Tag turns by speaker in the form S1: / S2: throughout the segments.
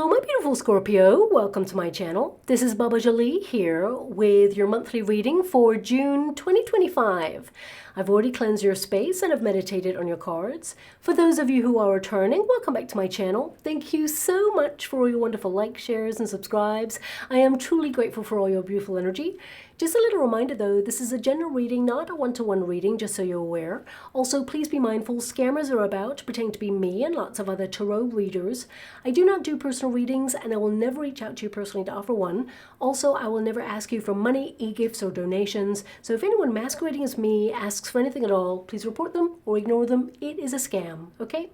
S1: Hello, my beautiful Scorpio. Welcome to my channel. This is Baba Jolie here with your monthly reading for June 2025. I've already cleansed your space and have meditated on your cards. For those of you who are returning, welcome back to my channel. Thank you so much for all your wonderful likes, shares, and subscribes. I am truly grateful for all your beautiful energy. Just a little reminder though, this is a general reading, not a one-to-one reading, just so you're aware. Also, please be mindful, scammers are about, pretending to be me and lots of other tarot readers. I do not do personal readings, and I will never reach out to you personally to offer one. Also, I will never ask you for money, e-gifts, or donations. So if anyone masquerading as me asks for anything at all, please report them or ignore them. It is a scam, okay?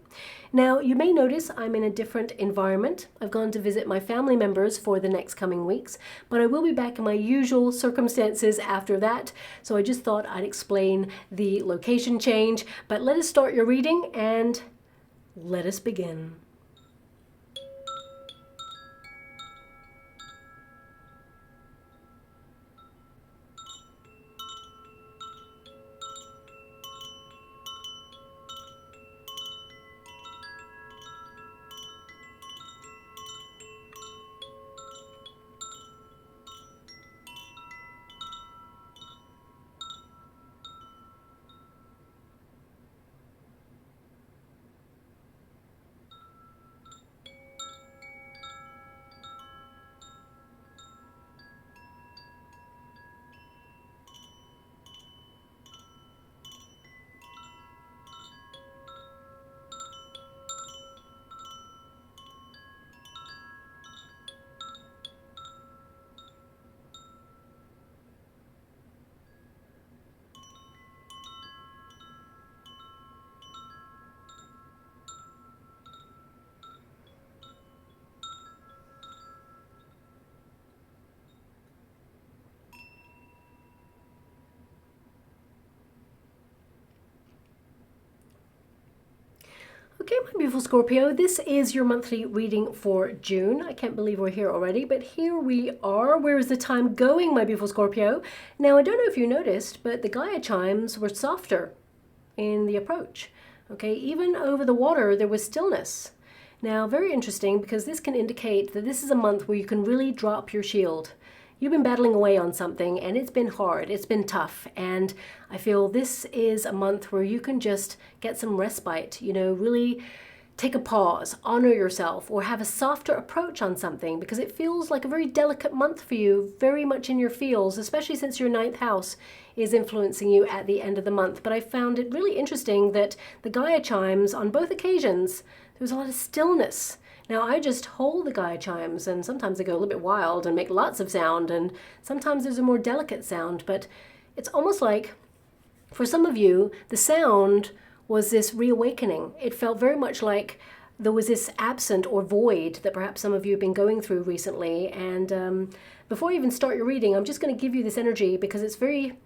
S1: Now, you may notice I'm in a different environment. I've gone to visit my family members for the next coming weeks, but I will be back in my usual circumstances after that. So I just thought I'd explain the location change. But let us start your reading and let us begin. Okay, my beautiful Scorpio, this is your monthly reading for June. I can't believe we're here already, but here we are. Where is the time going, my beautiful Scorpio? Now, I don't know if you noticed, but the Gaia chimes were softer in the approach. Okay, even over the water, there was stillness. Now, very interesting, because this can indicate that this is a month where you can really drop your shield. You've been battling away on something and it's been hard, it's been tough, and I feel this is a month where you can just get some respite, you know, really take a pause, honor yourself, or have a softer approach on something, because it feels like a very delicate month for you, very much in your feels, especially since your ninth house is influencing you at the end of the month. But I found it really interesting that the Gaia chimes, on both occasions, there was a lot of stillness. Now, I just hold the Gaia chimes, and sometimes they go a little bit wild and make lots of sound, and sometimes there's a more delicate sound, but it's almost like, for some of you, the sound was this reawakening. It felt very much like there was this absent or void that perhaps some of you have been going through recently. And before I even start your reading, I'm just going to give you this energy because it's very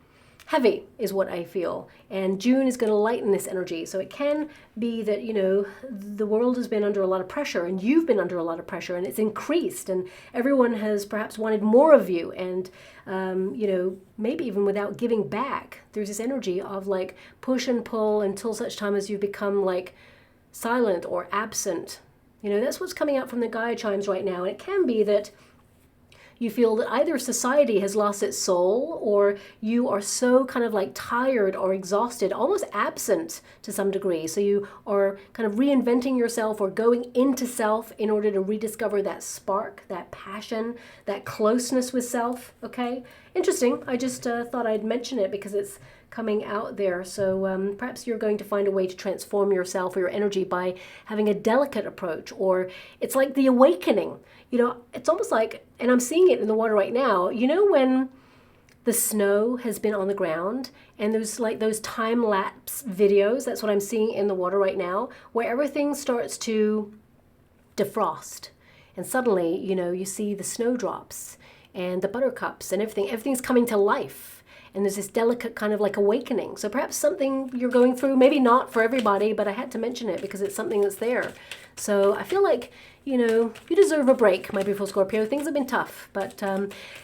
S1: heavy is what I feel, and June is going to lighten this energy. So it can be that, you know, the world has been under a lot of pressure, and you've been under a lot of pressure, and it's increased, and everyone has perhaps wanted more of you, and you know, maybe even without giving back, there's this energy of like push and pull until such time as you become like silent or absent. You know, that's what's coming out from the Gaia chimes right now. And it can be that you feel that either society has lost its soul, or you are so kind of like tired or exhausted, almost absent to some degree. So you are kind of reinventing yourself or going into self in order to rediscover that spark, that passion, that closeness with self. Okay, interesting. I just thought I'd mention it because it's coming out there. So perhaps you're going to find a way to transform yourself or your energy by having a delicate approach, or it's like the awakening. You know, it's almost like, and I'm seeing it in the water right now, you know, when the snow has been on the ground and there's like those time-lapse videos, that's what I'm seeing in the water right now, where everything starts to defrost. And suddenly, you know, you see the snowdrops and the buttercups and everything's coming to life. And there's this delicate kind of like awakening. So perhaps something you're going through, maybe not for everybody, but I had to mention it because it's something that's there. So I feel like, you deserve a break, my beautiful Scorpio. Things have been tough, but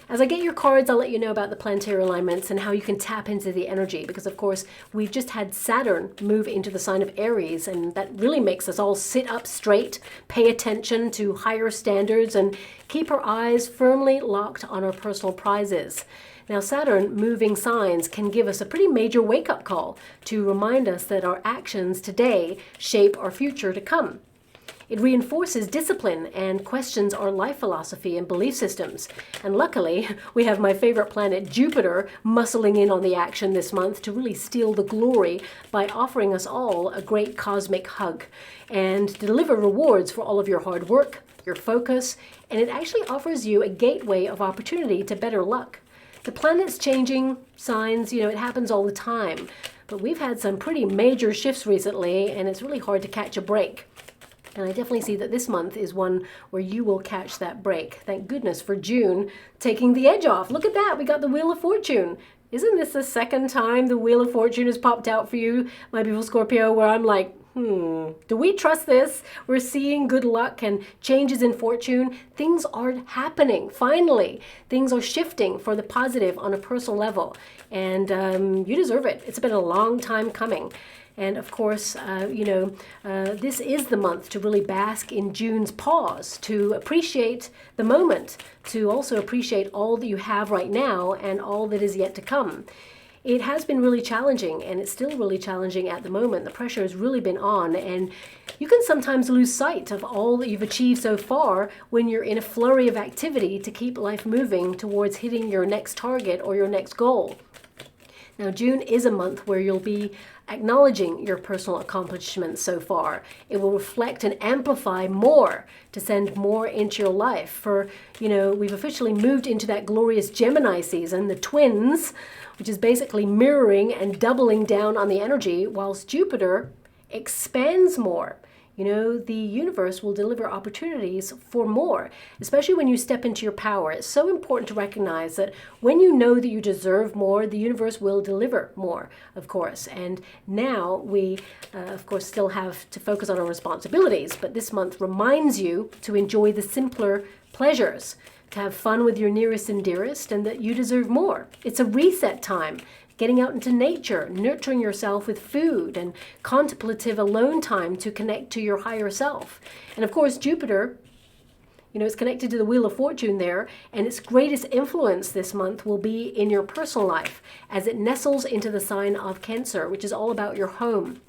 S1: as I get your cards, I'll let you know about the planetary alignments and how you can tap into the energy, because of course we've just had Saturn move into the sign of Aries, and that really makes us all sit up straight, pay attention to higher standards, and keep our eyes firmly locked on our personal prizes. Now, Saturn moving signs can give us a pretty major wake-up call to remind us that our actions today shape our future to come. It reinforces discipline and questions our life philosophy and belief systems. And luckily, we have my favorite planet, Jupiter, muscling in on the action this month to really steal the glory by offering us all a great cosmic hug and deliver rewards for all of your hard work, your focus, and it actually offers you a gateway of opportunity to better luck. The planet's changing signs, it happens all the time, but we've had some pretty major shifts recently, and it's really hard to catch a break. And I definitely see that this month is one where you will catch that break. Thank goodness for June taking the edge off. Look at that, we got the Wheel of Fortune. Isn't this the second time the Wheel of Fortune has popped out for you, my beautiful Scorpio, where I'm like, do we trust this? We're seeing good luck and changes in fortune. Things are happening, finally. Things are shifting for the positive on a personal level. And you deserve it. It's been a long time coming. And of course, this is the month to really bask in June's pause, to appreciate the moment, to also appreciate all that you have right now and all that is yet to come. It has been really challenging, and it's still really challenging at the moment. The pressure has really been on, and you can sometimes lose sight of all that you've achieved so far when you're in a flurry of activity to keep life moving towards hitting your next target or your next goal. Now, June is a month where you'll be acknowledging your personal accomplishments so far. It will reflect and amplify more to send more into your life. For, we've officially moved into that glorious Gemini season, the twins, which is basically mirroring and doubling down on the energy, whilst Jupiter expands more. The universe will deliver opportunities for more, especially when you step into your power. It's so important to recognize that when you know that you deserve more, the universe will deliver more, of course. And now we, of course, still have to focus on our responsibilities, but this month reminds you to enjoy the simpler pleasures, to have fun with your nearest and dearest, and that you deserve more. It's a reset time. Getting out into nature, nurturing yourself with food, and contemplative alone time to connect to your higher self. And of course, Jupiter, it's connected to the Wheel of Fortune there, and its greatest influence this month will be in your personal life as it nestles into the sign of Cancer, which is all about your home,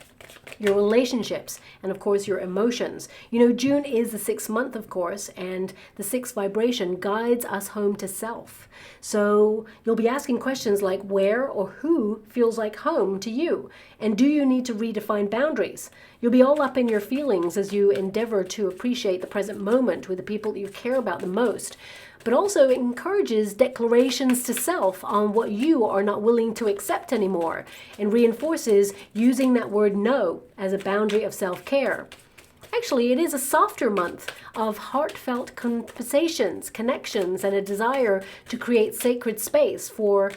S1: your relationships, and of course your emotions. June is the 6th month, of course, and the 6th vibration guides us home to self. So you'll be asking questions like where or who feels like home to you, and do you need to redefine boundaries? You'll be all up in your feelings as you endeavor to appreciate the present moment with the people that you care about the most. But also it encourages declarations to self on what you are not willing to accept anymore, and reinforces using that word no as a boundary of self-care. Actually, it is a softer month of heartfelt conversations, connections, and a desire to create sacred space for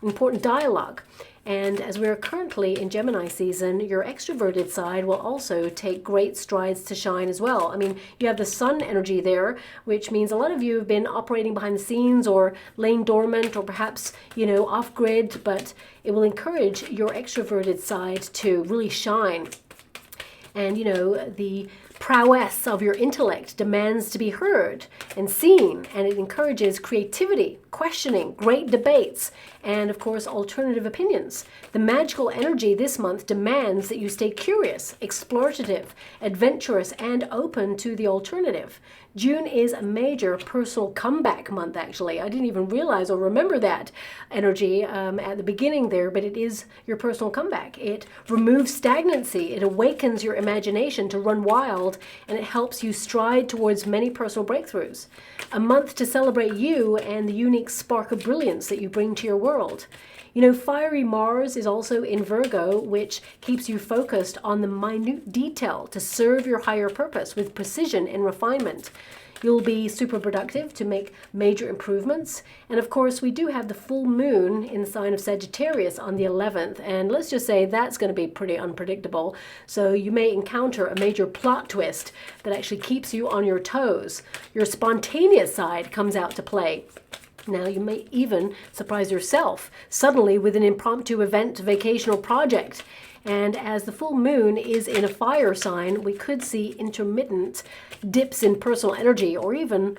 S1: important dialogue. And as we're currently in Gemini season, your extroverted side will also take great strides to shine as well. I mean, you have the sun energy there, which means a lot of you have been operating behind the scenes or laying dormant or perhaps, off grid, but it will encourage your extroverted side to really shine. And, the prowess of your intellect demands to be heard and seen, and it encourages creativity, questioning, great debates, and of course alternative opinions. The magical energy this month demands that you stay curious, explorative, adventurous, and open to the alternative. June is a major personal comeback month, actually. I didn't even realize or remember that energy at the beginning there, but it is your personal comeback. It removes stagnancy, it awakens your imagination to run wild, and it helps you stride towards many personal breakthroughs. A month to celebrate you and the unique spark of brilliance that you bring to your world. Fiery Mars is also in Virgo, which keeps you focused on the minute detail to serve your higher purpose with precision and refinement. you'll be super productive to make major improvements. And of course, we do have the full moon in the sign of Sagittarius on the 11th. And let's just say that's going to be pretty unpredictable. So you may encounter a major plot twist that actually keeps you on your toes. Your spontaneous side comes out to play. Now, you may even surprise yourself suddenly with an impromptu event, vacation, or project. And as the full moon is in a fire sign, we could see intermittent dips in personal energy, or even,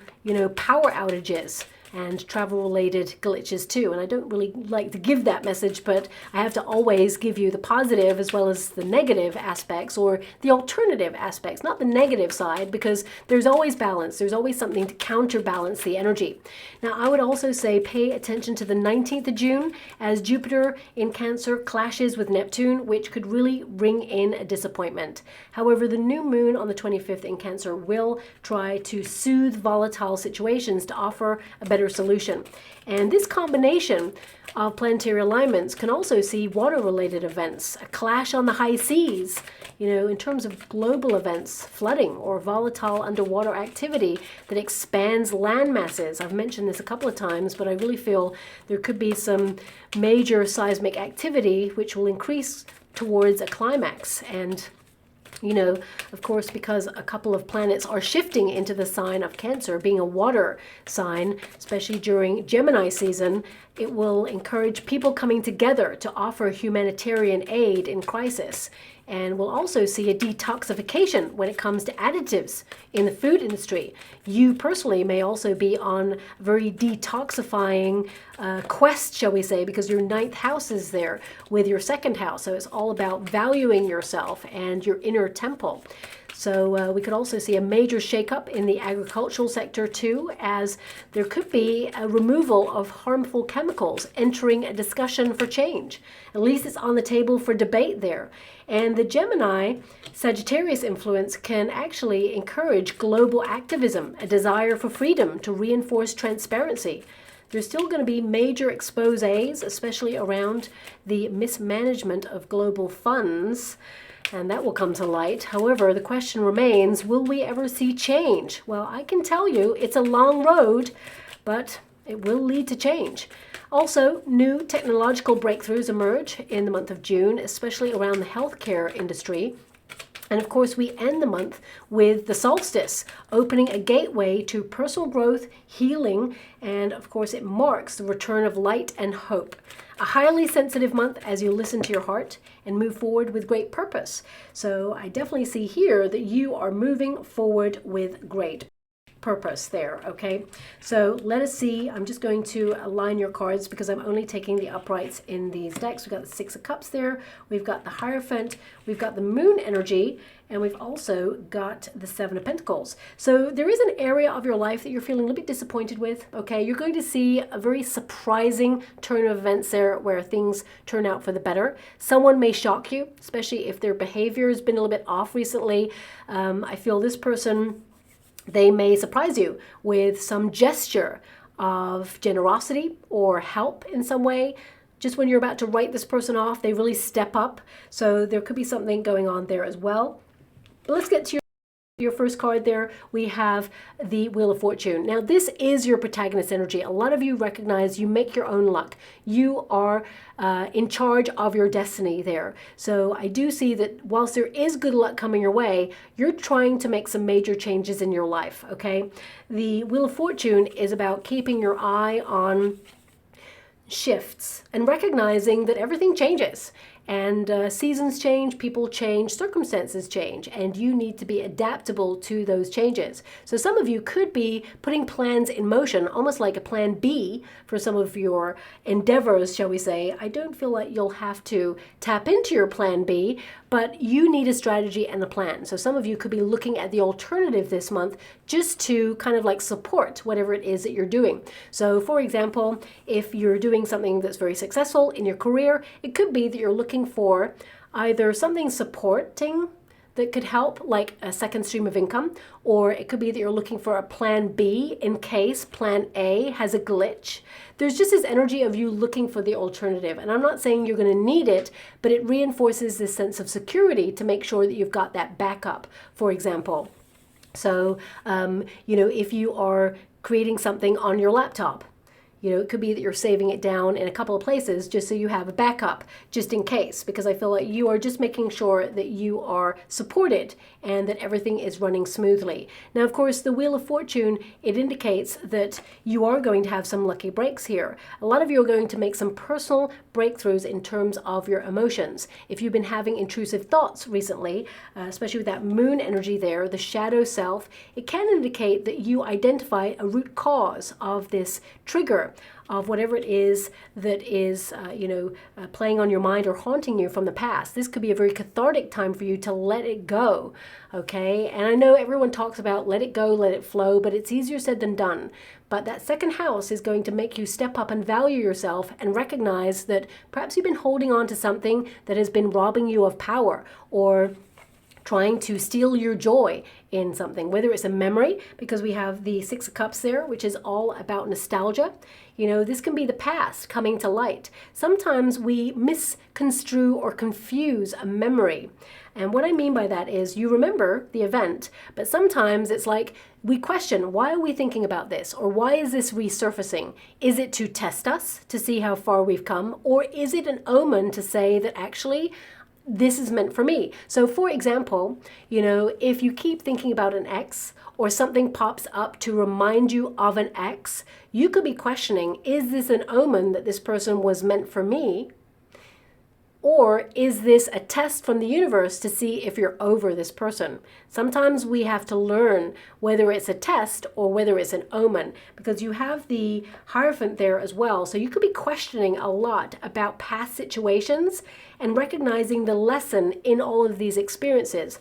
S1: power outages and travel-related glitches too. And I don't really like to give that message, but I have to always give you the positive as well as the negative aspects, or the alternative aspects, not the negative side, because there's always balance. There's always something to counterbalance the energy. Now, I would also say pay attention to the 19th of June as Jupiter in Cancer clashes with Neptune, which could really ring in a disappointment. However, the new moon on the 25th in Cancer will try to soothe volatile situations to offer a better solution. And this combination of planetary alignments can also see water-related events, a clash on the high seas, in terms of global events, flooding or volatile underwater activity that expands land masses. I've mentioned this a couple of times, but I really feel there could be some major seismic activity which will increase towards a climax. And of course, because a couple of planets are shifting into the sign of Cancer, being a water sign, especially during Gemini season, it will encourage people coming together to offer humanitarian aid in crisis. And we'll also see a detoxification when it comes to additives in the food industry. You personally may also be on a very detoxifying quest, shall we say, because your 9th house is there with your 2nd house. So it's all about valuing yourself and your inner temple. So we could also see a major shakeup in the agricultural sector too, as there could be a removal of harmful chemicals entering a discussion for change. At least it's on the table for debate there. And the Gemini Sagittarius influence can actually encourage global activism, a desire for freedom to reinforce transparency. There's still going to be major exposés, especially around the mismanagement of global funds, and that will come to light. However, the question remains, will we ever see change? Well, I can tell you it's a long road, but it will lead to change. Also, new technological breakthroughs emerge in the month of June, especially around the healthcare industry. And of course, we end the month with the solstice, opening a gateway to personal growth, healing, and of course, it marks the return of light and hope. A highly sensitive month as you listen to your heart and move forward with great purpose. So I definitely see here that you are moving forward with great purpose there, okay? So let us see. I'm just going to align your cards because I'm only taking the uprights in these decks. We've got the 6 of Cups there. We've got the Hierophant. We've got the Moon energy. And we've also got the 7 of Pentacles. So there is an area of your life that you're feeling a little bit disappointed with, okay? You're going to see a very surprising turn of events there where things turn out for the better. Someone may shock you, especially if their behavior has been a little bit off recently. I feel this person, they may surprise you with some gesture of generosity or help in some way. Just when you're about to write this person off, they really step up. So there could be something going on there as well. But let's get to your first card there. We have the Wheel of Fortune. Now, this is your protagonist energy. A lot of you recognize you make your own luck. You are in charge of your destiny there. So I do see that whilst there is good luck coming your way, you're trying to make some major changes in your life, okay? The Wheel of Fortune is about keeping your eye on shifts and recognizing that everything changes. And seasons change, people change, circumstances change, and you need to be adaptable to those changes. So some of you could be putting plans in motion, almost like a plan B for some of your endeavors, shall we say. I don't feel like you'll have to tap into your plan B, but you need a strategy and a plan. So some of you could be looking at the alternative this month just to kind of like support whatever it is that you're doing. So for example, if you're doing something that's very successful in your career, it could be that you're looking for either something supporting that could help, like a second stream of income, or it could be that you're looking for a plan B in case plan A has a glitch. There's just this energy of you looking for the alternative. And I'm not saying you're going to need it, but it reinforces this sense of security to make sure that you've got that backup, for example. So, if you are creating something on your laptop, it could be that you're saving it down in a couple of places just so you have a backup, just in case, because I feel like you are just making sure that you are supported and that everything is running smoothly. Now, of course, the Wheel of Fortune, it indicates that you are going to have some lucky breaks here. A lot of you are going to make some personal breakthroughs in terms of your emotions. If you've been having intrusive thoughts recently, especially with that moon energy there, the shadow self, it can indicate that you identify a root cause of this trigger, of whatever it is that is, playing on your mind or haunting you from the past. This could be a very cathartic time for you to let it go, okay? And I know everyone talks about let it go, let it flow, but it's easier said than done. But that second house is going to make you step up and value yourself and recognize that perhaps you've been holding on to something that has been robbing you of power, or trying to steal your joy in something, whether it's a memory, because we have the Six of Cups there, which is all about nostalgia. This can be the past coming to light. Sometimes we misconstrue or confuse a memory. And what I mean by that is you remember the event, but sometimes it's like we question, why are we thinking about this? Or why is this resurfacing? Is it to test us to see how far we've come? Or is it an omen to say that actually this is meant for me? So for example, if you keep thinking about an ex, or something pops up to remind you of an ex, you could be questioning, is this an omen that this person was meant for me? Or is this a test from the universe to see if you're over this person? Sometimes we have to learn whether it's a test or whether it's an omen, because you have the Hierophant there as well. So you could be questioning a lot about past situations and recognizing the lesson in all of these experiences.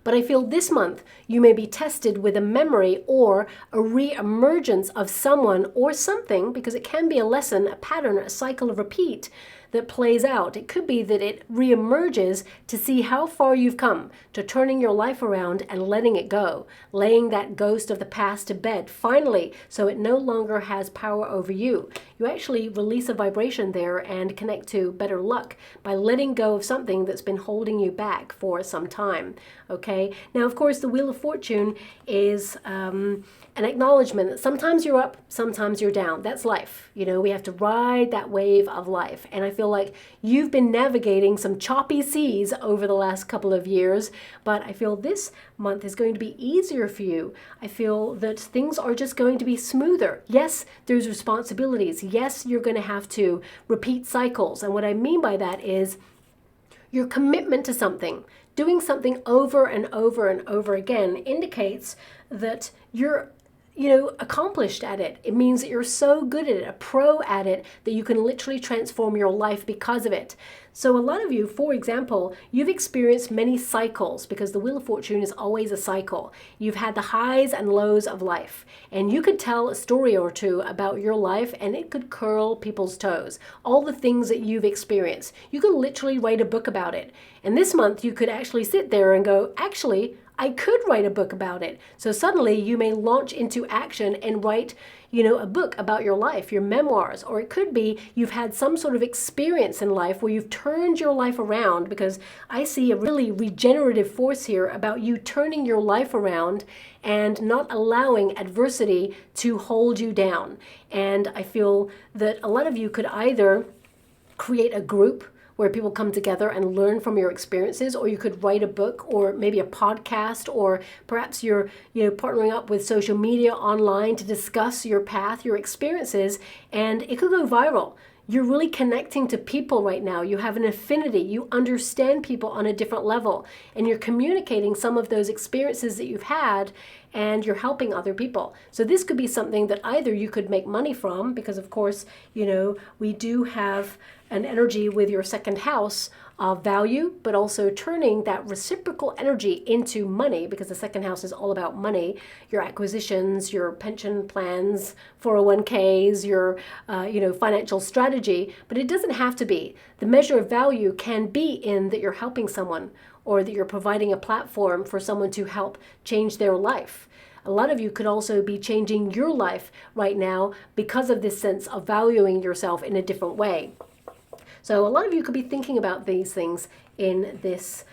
S1: But I feel this month you may be tested with a memory or a re-emergence of someone or something, because it can be a lesson, a pattern, a cycle of repeat that plays out. It could be that it re-emerges to see how far you've come, to turning your life around and letting it go, laying that ghost of the past to bed, finally, so it no longer has power over you. You actually release a vibration there and connect to better luck by letting go of something that's been holding you back for some time, okay? Now, of course, the Wheel of Fortune is an acknowledgement that sometimes you're up, sometimes you're down. That's life. We have to ride that wave of life. And I feel like you've been navigating some choppy seas over the last couple of years, but I feel this month is going to be easier for you. I feel that things are just going to be smoother. Yes, there's responsibilities. Yes, you're going to have to repeat cycles. And what I mean by that is your commitment to something, doing something over and over and over again, indicates that you're accomplished at it. It means that you're so good at it, a pro at it, that you can literally transform your life because of it. So a lot of you, for example, you've experienced many cycles, because the Wheel of Fortune is always a cycle. You've had the highs and lows of life, and you could tell a story or two about your life and it could curl people's toes. All the things that you've experienced. You could literally write a book about it. And this month you could actually sit there and go, actually, I could write a book about it. So suddenly you may launch into action and write, a book about your life, your memoirs. Or it could be you've had some sort of experience in life where you've turned your life around, because I see a really regenerative force here about you turning your life around and not allowing adversity to hold you down. And I feel that a lot of you could either create a group where people come together and learn from your experiences, or you could write a book, or maybe a podcast, or perhaps you're partnering up with social media online to discuss your path, your experiences, and it could go viral. You're really connecting to people right now. You have an affinity. You understand people on a different level, and you're communicating some of those experiences that you've had, and you're helping other people. So this could be something that either you could make money from, because of course, we do have an energy with your second house of value, but also turning that reciprocal energy into money, because the second house is all about money, your acquisitions, your pension plans, 401ks, your financial strategy. But it doesn't have to be. The measure of value can be in that you're helping someone, or that you're providing a platform for someone to help change their life. A lot of you could also be changing your life right now because of this sense of valuing yourself in a different way. So a lot of you could be thinking about these things in this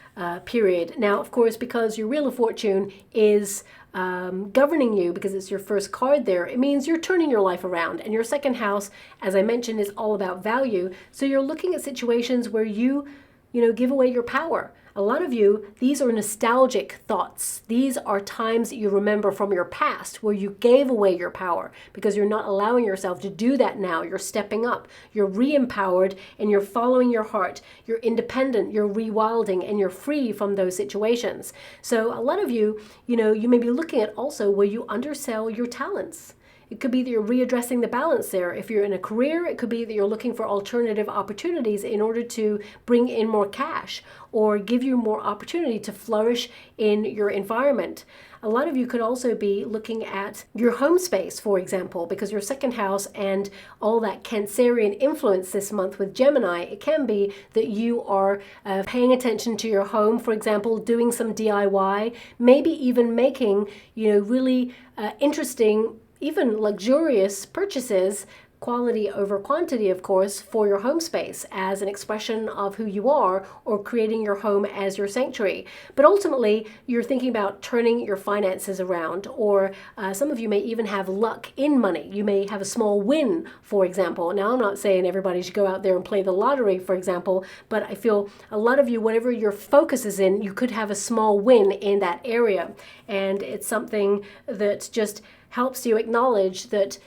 S1: period. Now, of course, because your Wheel of Fortune is governing you, because it's your first card there, it means you're turning your life around. And your second house, as I mentioned, is all about value. So you're looking at situations where you give away your power. A lot of you, these are nostalgic thoughts. These are times that you remember from your past where you gave away your power because you're not allowing yourself to do that now. You're stepping up, you're re-empowered, and you're following your heart. You're independent, you're rewilding, and you're free from those situations. So a lot of you, you may be looking at also where you undersell your talents. It could be that you're readdressing the balance there. If you're in a career, it could be that you're looking for alternative opportunities in order to bring in more cash or give you more opportunity to flourish in your environment. A lot of you could also be looking at your home space, for example, because your second house and all that Cancerian influence this month with Gemini, it can be that you are paying attention to your home, for example, doing some DIY, maybe even making, really interesting, even luxurious purchases, quality over quantity, of course, for your home space as an expression of who you are, or creating your home as your sanctuary. But ultimately, you're thinking about turning your finances around, or some of you may even have luck in money. You may have a small win, for example. Now, I'm not saying everybody should go out there and play the lottery, for example, but I feel a lot of you, whatever your focus is in, you could have a small win in that area. And it's something that just helps you acknowledge that,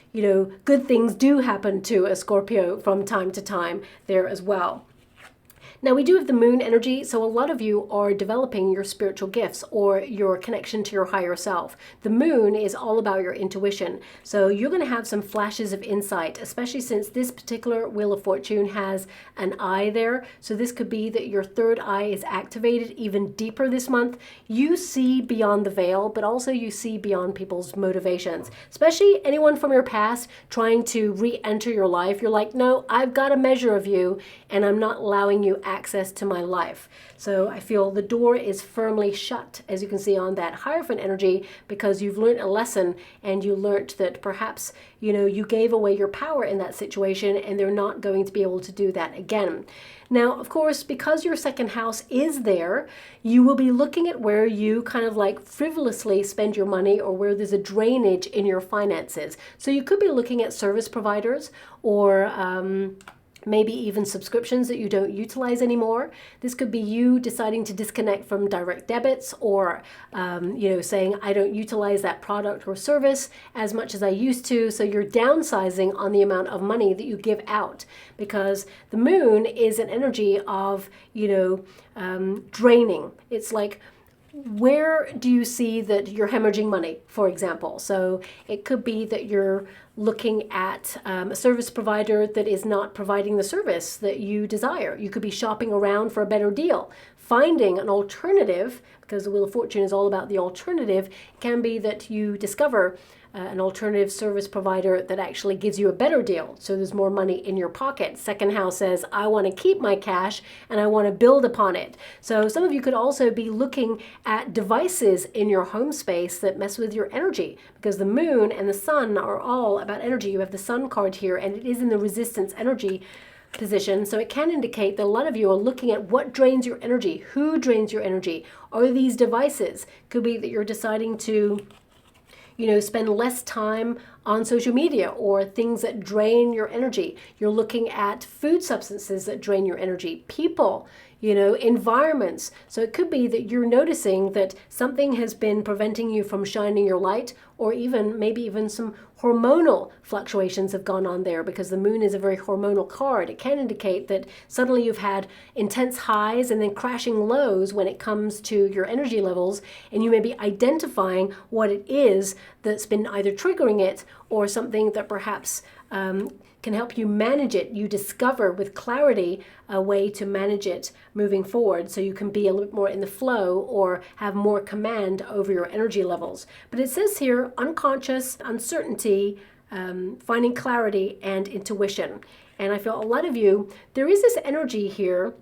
S1: good things do happen to a Scorpio from time to time there as well. Now, we do have the moon energy, so a lot of you are developing your spiritual gifts or your connection to your higher self. The moon is all about your intuition, so you're going to have some flashes of insight, especially since this particular Wheel of Fortune has an eye there. So this could be that your third eye is activated even deeper this month. You see beyond the veil, but also you see beyond people's motivations, especially anyone from your past trying to re-enter your life. You're like, no, I've got a measure of you, and I'm not allowing you access to my life. So I feel the door is firmly shut, as you can see on that Hierophant energy, because you've learned a lesson, and you learned that perhaps, you gave away your power in that situation, and they're not going to be able to do that again. Now, of course, because your second house is there, you will be looking at where you kind of like frivolously spend your money, or where there's a drainage in your finances. So you could be looking at service providers, or maybe even subscriptions that you don't utilize anymore. This could be you deciding to disconnect from direct debits, or saying, I don't utilize that product or service as much as I used to. So you're downsizing on the amount of money that you give out, because the moon is an energy of, draining. It's like, where do you see that you're hemorrhaging money, for example? So it could be that you're looking at a service provider that is not providing the service that you desire. You could be shopping around for a better deal. Finding an alternative, because the Wheel of Fortune is all about the alternative, can be that you discover an alternative service provider that actually gives you a better deal, so there's more money in your pocket. Second house says, I want to keep my cash and I want to build upon it. So some of you could also be looking at devices in your home space that mess with your energy, because the moon and the sun are all about energy. You have the sun card here, and it is in the resistance energy position. So it can indicate that a lot of you are looking at what drains your energy, who drains your energy. Are these devices? Could be that you're deciding to spend less time on social media, or things that drain your energy. You're looking at food substances that drain your energy, people, environments. So it could be that you're noticing that something has been preventing you from shining your light, or maybe even some hormonal fluctuations have gone on there, because the moon is a very hormonal card. It can indicate that suddenly you've had intense highs and then crashing lows when it comes to your energy levels, and you may be identifying what it is that's been either triggering it, or something that perhaps can help you manage it. You discover with clarity a way to manage it moving forward, so you can be a little bit more in the flow, or have more command over your energy levels. But it says here, unconscious, uncertainty, finding clarity, and intuition. And I feel a lot of you, there is this energy here,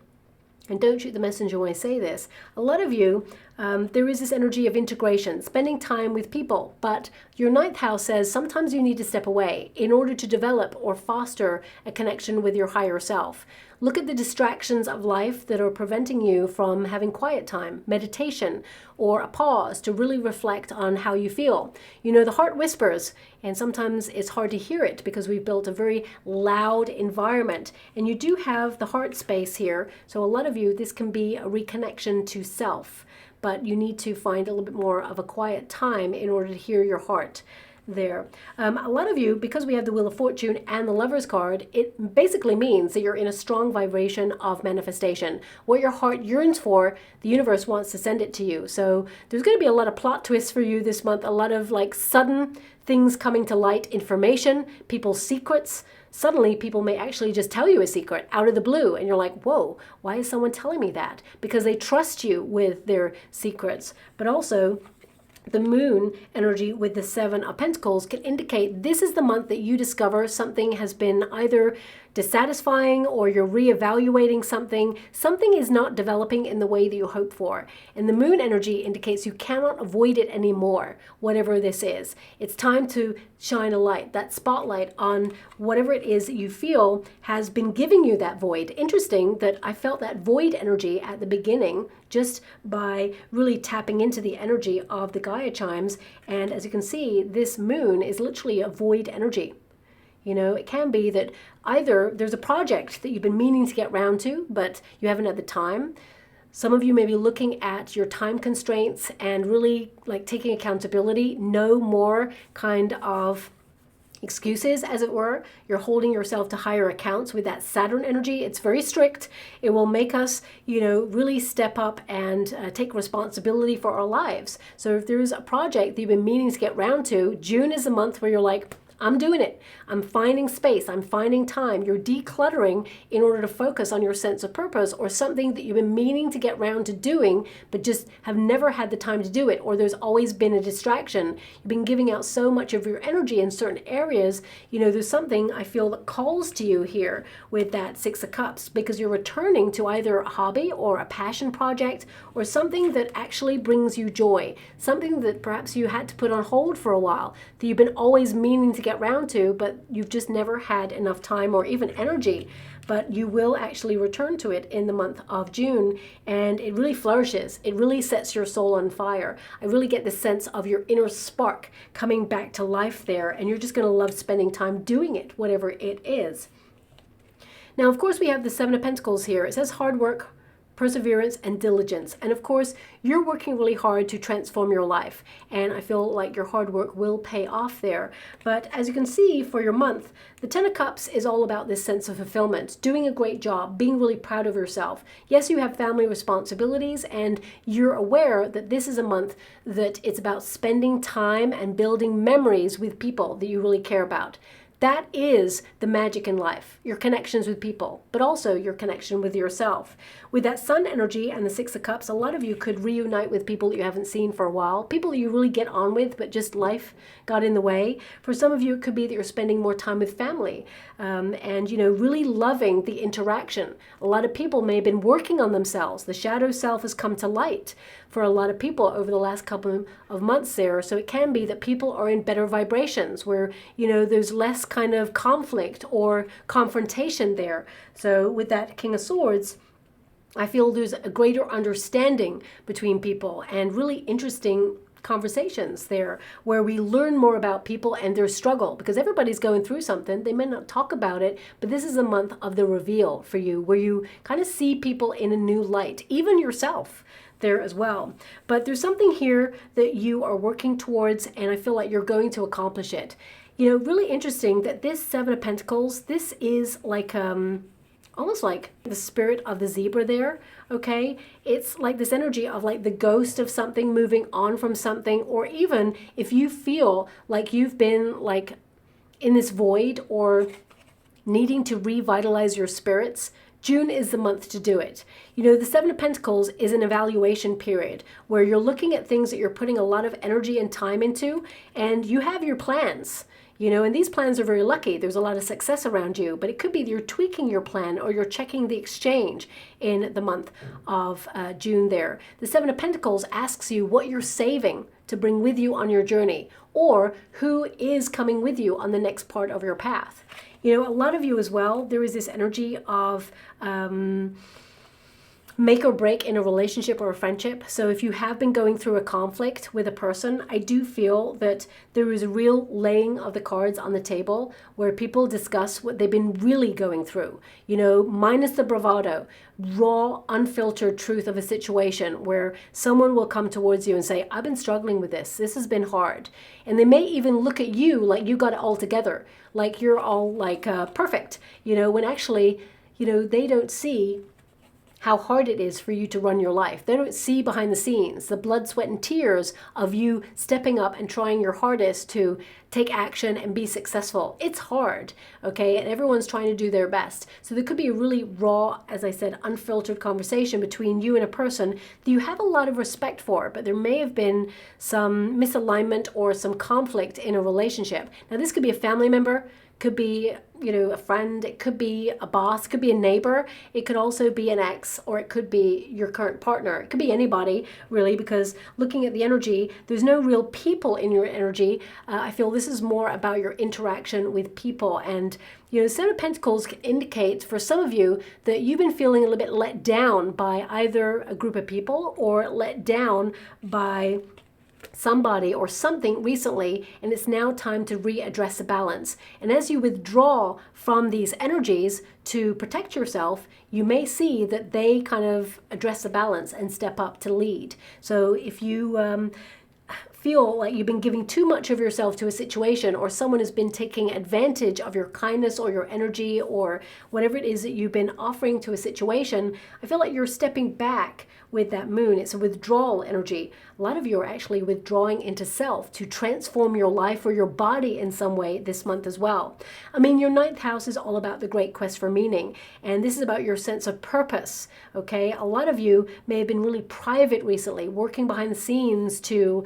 S1: and don't shoot the messenger when I say this, a lot of you There is this energy of integration, spending time with people, but your ninth house says sometimes you need to step away in order to develop or foster a connection with your higher self. Look at the distractions of life that are preventing you from having quiet time, meditation, or a pause to really reflect on how you feel. You know, the heart whispers, and sometimes it's hard to hear it because we've built a very loud environment. And you do have the heart space here, so a lot of you, this can be a reconnection to self. But you need to find a little bit more of a quiet time in order to hear your heart there. A lot of you, because we have the Wheel of Fortune and the Lover's card, it basically means that you're in a strong vibration of manifestation. What your heart yearns for, the universe wants to send it to you. So there's going to be a lot of plot twists for you this month, a lot of like sudden things coming to light, information, people's secrets. Suddenly people may actually just tell you a secret out of the blue and you're like, whoa, why is someone telling me that? Because they trust you with their secrets. But also the moon energy with the Seven of Pentacles can indicate this is the month that you discover something has been either dissatisfying or you're reevaluating something. Something is not developing in the way that you hope for. And the moon energy indicates you cannot avoid it anymore, whatever this is. It's time to shine a light, that spotlight on whatever it is that you feel has been giving you that void. Interesting that I felt that void energy at the beginning just by really tapping into the energy of the Gaia chimes. And as you can see, this moon is literally a void energy. You know, it can be that either there's a project that you've been meaning to get round to, but you haven't had the time. Some of you may be looking at your time constraints and really like taking accountability, no more kind of excuses, as it were. You're holding yourself to higher accounts with that Saturn energy. It's very strict. It will make us, you know, really step up and take responsibility for our lives. So if there's a project that you've been meaning to get round to, June is a month where you're like, I'm doing it. I'm finding space. I'm finding time. You're decluttering in order to focus on your sense of purpose or something that you've been meaning to get round to doing, but just have never had the time to do it, or there's always been a distraction. You've been giving out so much of your energy in certain areas. You know, there's something I feel that calls to you here with that Six of Cups, because you're returning to either a hobby or a passion project or something that actually brings you joy, something that perhaps you had to put on hold for a while, that you've been always meaning to get round to, but you've just never had enough time or even energy. But you will actually return to it in the month of June, and it really flourishes. It really sets your soul on fire. I really get the sense of your inner spark coming back to life there, and you're just going to love spending time doing it, whatever it is. Now, of course, we have the Seven of Pentacles here. It says hard work, perseverance, and diligence. And of course, you're working really hard to transform your life. And I feel like your hard work will pay off there. But as you can see for your month, the Ten of Cups is all about this sense of fulfillment, doing a great job, being really proud of yourself. Yes, you have family responsibilities, and you're aware that this is a month that it's about spending time and building memories with people that you really care about. That is the magic in life, your connections with people, but also your connection with yourself. With that Sun energy and the Six of Cups, a lot of you could reunite with people that you haven't seen for a while, people that you really get on with, but just life got in the way. For some of you, it could be that you're spending more time with family and, you know, really loving the interaction. A lot of people may have been working on themselves. The shadow self has come to light for a lot of people over the last couple of months there. So it can be that people are in better vibrations where, you know, there's less kind of conflict or confrontation there. So with that King of Swords, I feel there's a greater understanding between people and really interesting conversations there where we learn more about people and their struggle, because everybody's going through something. They may not talk about it, but this is a month of the reveal for you where you kind of see people in a new light, even yourself there as well. But there's something here that you are working towards, and I feel like you're going to accomplish it. You know, really interesting that this Seven of Pentacles, this is like almost like the spirit of the zebra there, okay? It's like this energy of like the ghost of something moving on from something, or even if you feel like you've been like in this void or needing to revitalize your spirits, June is the month to do it. You know, the Seven of Pentacles is an evaluation period where you're looking at things that you're putting a lot of energy and time into, and you have your plans. You know, and these plans are very lucky. There's a lot of success around you, but it could be that you're tweaking your plan or you're checking the exchange in the month of June there. The Seven of Pentacles asks you what you're saving to bring with you on your journey, or who is coming with you on the next part of your path. You know, a lot of you as well, there is this energy of make or break in a relationship or a friendship. So if you have been going through a conflict with a person, I do feel that there is a real laying of the cards on the table where people discuss what they've been really going through, you know, minus the bravado, raw, unfiltered truth of a situation where someone will come towards you and say, I've been struggling with this. This has been hard. And they may even look at you like you got it all together, like you're all like perfect, you know, when actually, you know, they don't see how hard it is for you to run your life. They don't see behind the scenes, the blood, sweat, and tears of you stepping up and trying your hardest to take action and be successful. It's hard, okay? And everyone's trying to do their best. So there could be a really raw, as I said, unfiltered conversation between you and a person that you have a lot of respect for, but there may have been some misalignment or some conflict in a relationship. Now, this could be a family member, could be, you know, a friend, it could be a boss, it could be a neighbor, it could also be an ex, or it could be your current partner. It could be anybody, really, because looking at the energy, there's no real people in your energy. I feel this is more about your interaction with people. And, you know, Seven of Pentacles indicates for some of you that you've been feeling a little bit let down by either a group of people or let down by somebody or something recently, and it's now time to readdress the balance. And as you withdraw from these energies to protect yourself, you may see that they kind of address the balance and step up to lead. So if you feel like you've been giving too much of yourself to a situation, or someone has been taking advantage of your kindness or your energy or whatever it is that you've been offering to a situation, I feel like you're stepping back with that moon. It's a withdrawal energy. A lot of you are actually withdrawing into self to transform your life or your body in some way this month as well. I mean, your ninth house is all about the great quest for meaning, and this is about your sense of purpose, okay? A lot of you may have been really private recently, working behind the scenes to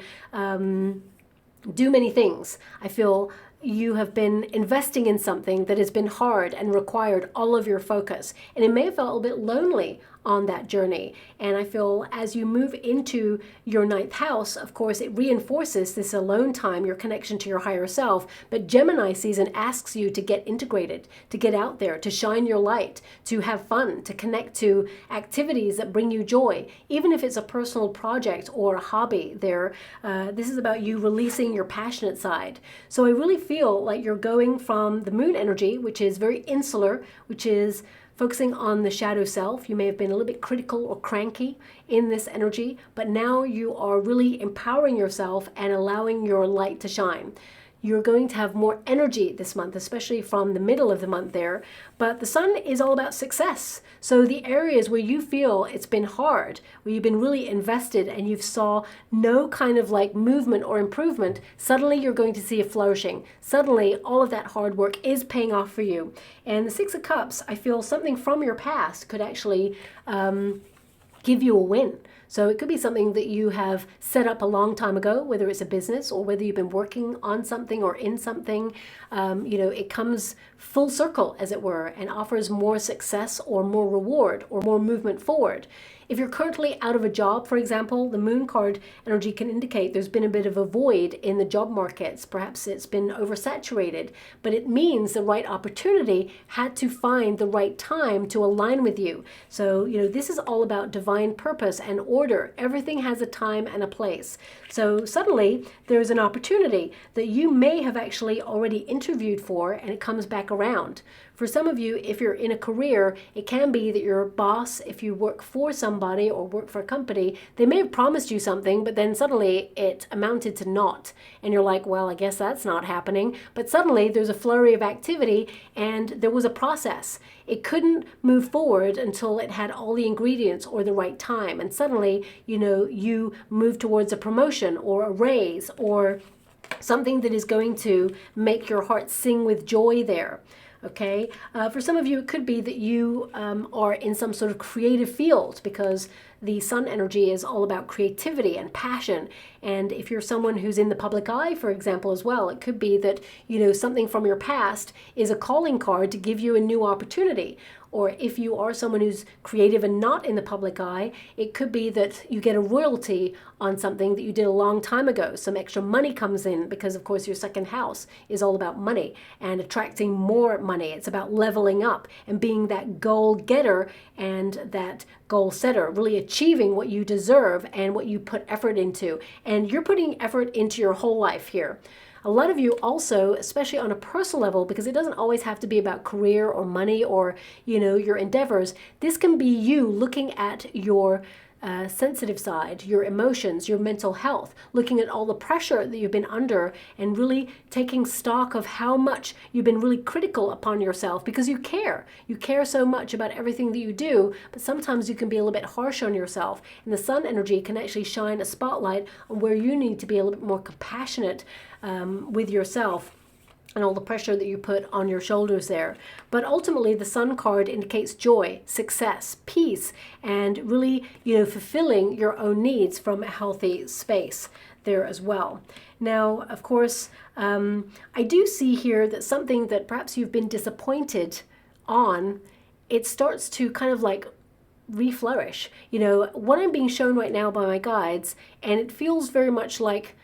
S1: do many things. I feel you have been investing in something that has been hard and required all of your focus, and it may have felt a bit lonely on that journey. And I feel as you move into your ninth house, of course, it reinforces this alone time, your connection to your higher self. But Gemini season asks you to get integrated, to get out there, to shine your light, to have fun, to connect to activities that bring you joy, even if it's a personal project or a hobby there. This is about you releasing your passionate side. So I really feel like you're going from the moon energy, which is very insular, which is focusing on the shadow self. You may have been a little bit critical or cranky in this energy, but now you are really empowering yourself and allowing your light to shine. You're going to have more energy this month, especially from the middle of the month there. But the sun is all about success. So the areas where you feel it's been hard, where you've been really invested and you've saw no kind of like movement or improvement, suddenly you're going to see a flourishing. Suddenly all of that hard work is paying off for you. And the Six of Cups, I feel something from your past could actually give you a win. So it could be something that you have set up a long time ago, whether it's a business or whether you've been working on something or in something. You know, it comes full circle, as it were, and offers more success or more reward or more movement forward. If you're currently out of a job, for example, the moon card energy can indicate there's been a bit of a void in the job markets. Perhaps it's been oversaturated, but it means the right opportunity had to find the right time to align with you. So, you know, this is all about divine purpose and order. Everything has a time and a place. So suddenly there's an opportunity that you may have actually already interviewed for, and it comes back around. For some of you, if you're in a career, it can be that your boss, if you work for somebody or work for a company, they may have promised you something, but then suddenly it amounted to naught. And you're like, well, I guess that's not happening. But suddenly there's a flurry of activity and there was a process. It couldn't move forward until it had all the ingredients or the right time. And suddenly, you know, you move towards a promotion or a raise or something that is going to make your heart sing with joy there. Okay, for some of you, it could be that you are in some sort of creative field because the sun energy is all about creativity and passion. And if you're someone who's in the public eye, for example, as well, it could be that, something from your past is a calling card to give you a new opportunity. Or if you are someone who's creative and not in the public eye, it could be that you get a royalty on something that you did a long time ago. Some extra money comes in because, of course, your second house is all about money and attracting more money. It's about leveling up and being that goal getter and that goal setter, really achieving what you deserve and what you put effort into. And you're putting effort into your whole life here. A lot of you also, especially on a personal level, because it doesn't always have to be about career or money or, your endeavors. This can be you looking at your sensitive side, your emotions, your mental health, looking at all the pressure that you've been under and really taking stock of how much you've been really critical upon yourself because you care. You care so much about everything that you do, but sometimes you can be a little bit harsh on yourself. And the sun energy can actually shine a spotlight on where you need to be a little bit more compassionate with yourself and all the pressure that you put on your shoulders there. But ultimately, the sun card indicates joy, success, peace, and really, fulfilling your own needs from a healthy space there as well. Now, of course, I do see here that something that perhaps you've been disappointed on, it starts to kind of like reflourish. What I'm being shown right now by my guides, and it feels very much like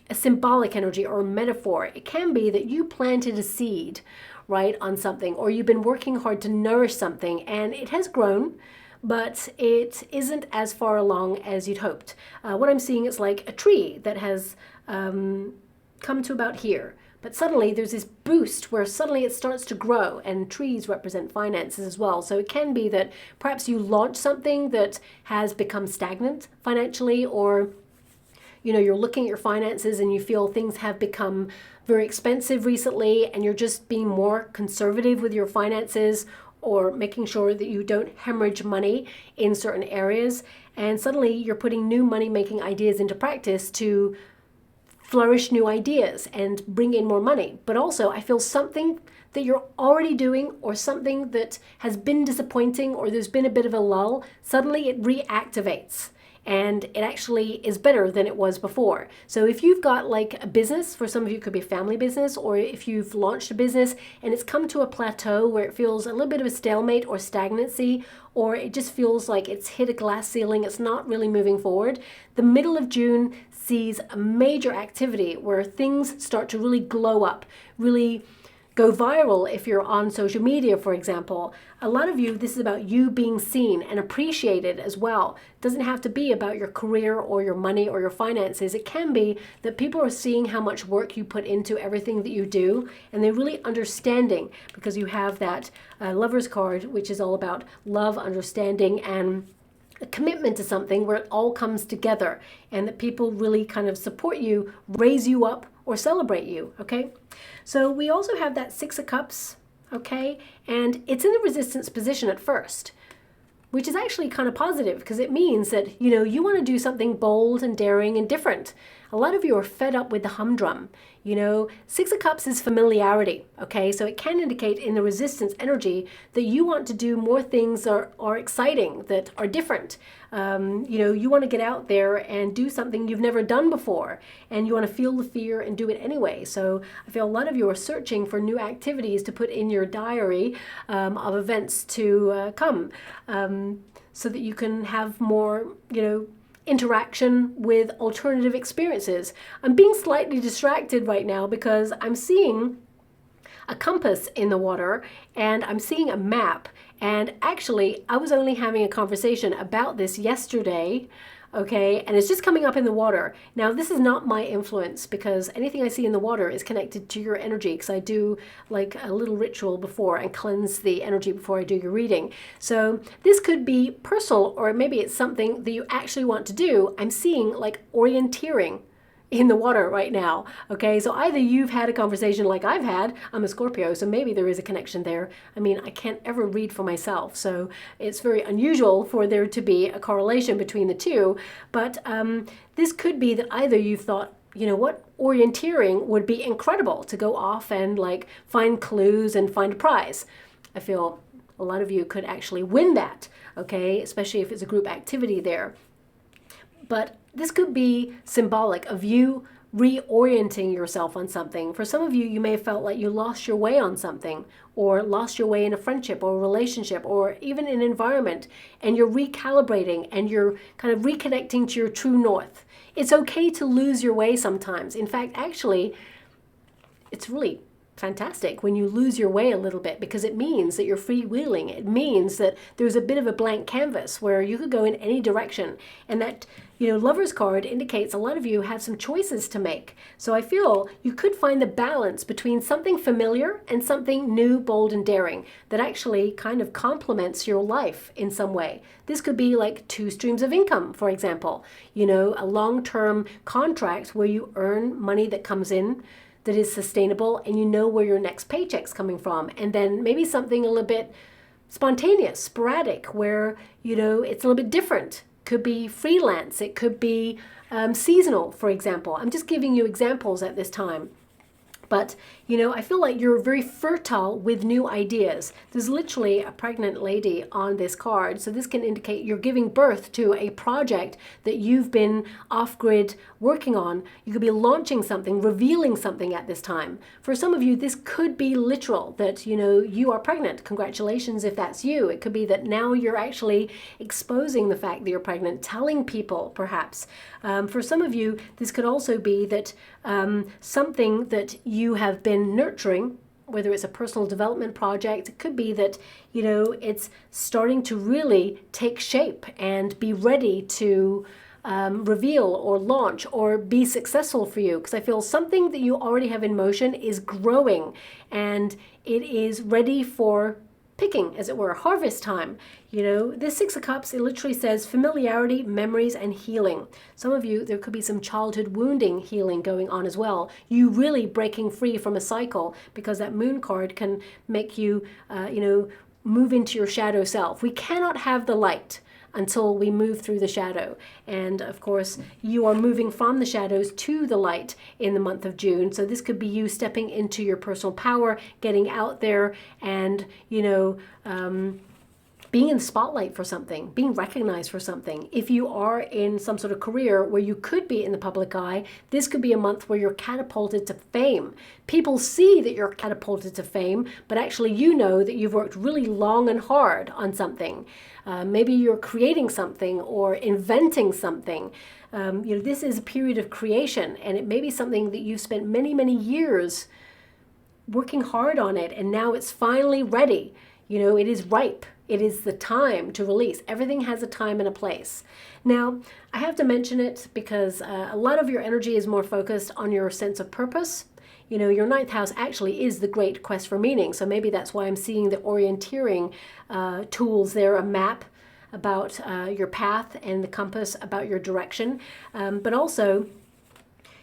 S1: a symbolic energy or a metaphor. It can be that you planted a seed, right, on something, or you've been working hard to nourish something and it has grown, but it isn't as far along as you'd hoped. What I'm seeing is like a tree that has come to about here, but suddenly there's this boost where suddenly it starts to grow, and trees represent finances as well. So it can be that perhaps you launch something that has become stagnant financially, or you're looking at your finances and you feel things have become very expensive recently and you're just being more conservative with your finances or making sure that you don't hemorrhage money in certain areas. And suddenly you're putting new money-making ideas into practice to flourish new ideas and bring in more money. But also I feel something that you're already doing or something that has been disappointing or there's been a bit of a lull, suddenly it reactivates. And it actually is better than it was before. So if you've got like a business, for some of you it could be a family business, or if you've launched a business and it's come to a plateau where it feels a little bit of a stalemate or stagnancy, or it just feels like it's hit a glass ceiling, it's not really moving forward, the middle of June sees a major activity where things start to really glow up, really go viral if you're on social media, for example. A lot of you, this is about you being seen and appreciated as well. It doesn't have to be about your career or your money or your finances. It can be that people are seeing how much work you put into everything that you do, and they're really understanding because you have that Lover's card, which is all about love, understanding, and a commitment to something where it all comes together and that people really kind of support you, raise you up, or celebrate you, okay? So we also have that Six of Cups, okay? And it's in the resistance position at first, which is actually kind of positive because it means that, you want to do something bold and daring and different. A lot of you are fed up with the humdrum. Six of Cups is familiarity, okay? So it can indicate in the resistance energy that you want to do more things that are exciting, that are different. You want to get out there and do something you've never done before, and you want to feel the fear and do it anyway. So I feel a lot of you are searching for new activities to put in your diary of events to come so that you can have more, interaction with alternative experiences. I'm being slightly distracted right now because I'm seeing a compass in the water and I'm seeing a map. And actually, I was only having a conversation about this yesterday, okay? And it's just coming up in the water. Now, this is not my influence because anything I see in the water is connected to your energy because I do like a little ritual before and cleanse the energy before I do your reading. So this could be personal, or maybe it's something that you actually want to do. I'm seeing like orienteering in the water right now, okay? So either you've had a conversation like I've had, I'm a Scorpio, so maybe there is a connection there. I mean, I can't ever read for myself, so it's very unusual for there to be a correlation between the two, but this could be that either you've thought, what, orienteering would be incredible to go off and like find clues and find a prize. I feel A lot of you could actually win that, okay, especially if it's a group activity there. But this could be symbolic of you reorienting yourself on something. For some of you, you may have felt like you lost your way on something, or lost your way in a friendship or a relationship, or even an environment, and you're recalibrating and you're kind of reconnecting to your true north. It's okay to lose your way sometimes. In fact, actually, it's really fantastic when you lose your way a little bit, because it means that you're freewheeling. It means that there's a bit of a blank canvas where you could go in any direction. And that, Lover's card indicates a lot of you have some choices to make. So I feel you could find the balance between something familiar and something new, bold, and daring that actually kind of complements your life in some way. This could be like 2 streams of income, for example. A long-term contract where you earn money that comes in that is sustainable, and you know where your next paycheck's coming from. And then maybe something a little bit spontaneous, sporadic, where, it's a little bit different. Could be freelance, it could be seasonal, for example. I'm just giving you examples at this time. But, I feel like you're very fertile with new ideas. There's literally a pregnant lady on this card. So this can indicate you're giving birth to a project that you've been off-grid working on. You could be launching something, revealing something at this time. For some of you, this could be literal, that, you are pregnant. Congratulations if that's you. It could be that now you're actually exposing the fact that you're pregnant, telling people perhaps. For some of you, this could also be that something that you have been nurturing, whether it's a personal development project, it could be that, it's starting to really take shape and be ready to reveal or launch or be successful for you. Because I feel something that you already have in motion is growing and it is ready for picking, as it were, harvest time. This 6 of Cups, it literally says familiarity, memories, and healing. Some of you, there could be some childhood wounding healing going on as well. You really breaking free from a cycle, because that Moon card can make you, move into your shadow self. We cannot have the light until we move through the shadow. And of course, you are moving from the shadows to the light in the month of June. So this could be you stepping into your personal power, getting out there and, being in the spotlight for something, being recognized for something. If you are in some sort of career where you could be in the public eye, this could be a month where you're catapulted to fame. People see that you're catapulted to fame, but actually that you've worked really long and hard on something. Maybe you're creating something or inventing something. This is a period of creation, and it may be something that you've spent many, many years working hard on it, and now it's finally ready. It is ripe. It is the time to release. Everything has a time and a place. Now, I have to mention it because a lot of your energy is more focused on your sense of purpose. Your 9th house actually is the great quest for meaning. So maybe that's why I'm seeing the orienteering tools there, a map about your path and the compass about your direction. But also,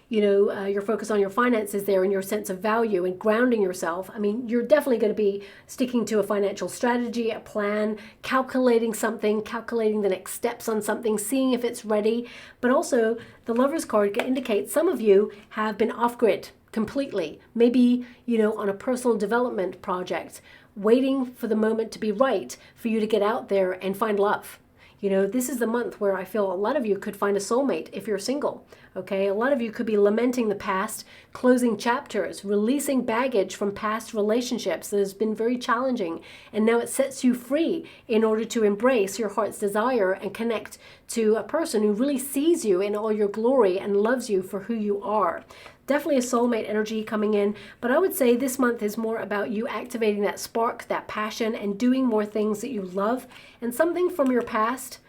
S1: your focus on your finances there and your sense of value and grounding yourself. I mean, you're definitely going to be sticking to a financial strategy, a plan, calculating the next steps on something, seeing if it's ready. But also, the Lover's card can indicate some of you have been off-grid completely. Maybe, on a personal development project, waiting for the moment to be right for you to get out there and find love. This is the month where I feel a lot of you could find a soulmate if you're single, okay? A lot of you could be lamenting the past, closing chapters, releasing baggage from past relationships that has been very challenging, and now it sets you free in order to embrace your heart's desire and connect to a person who really sees you in all your glory and loves you for who you are. Definitely a soulmate energy coming in, but I would say this month is more about you activating that spark, that passion, and doing more things that you love. And something from your past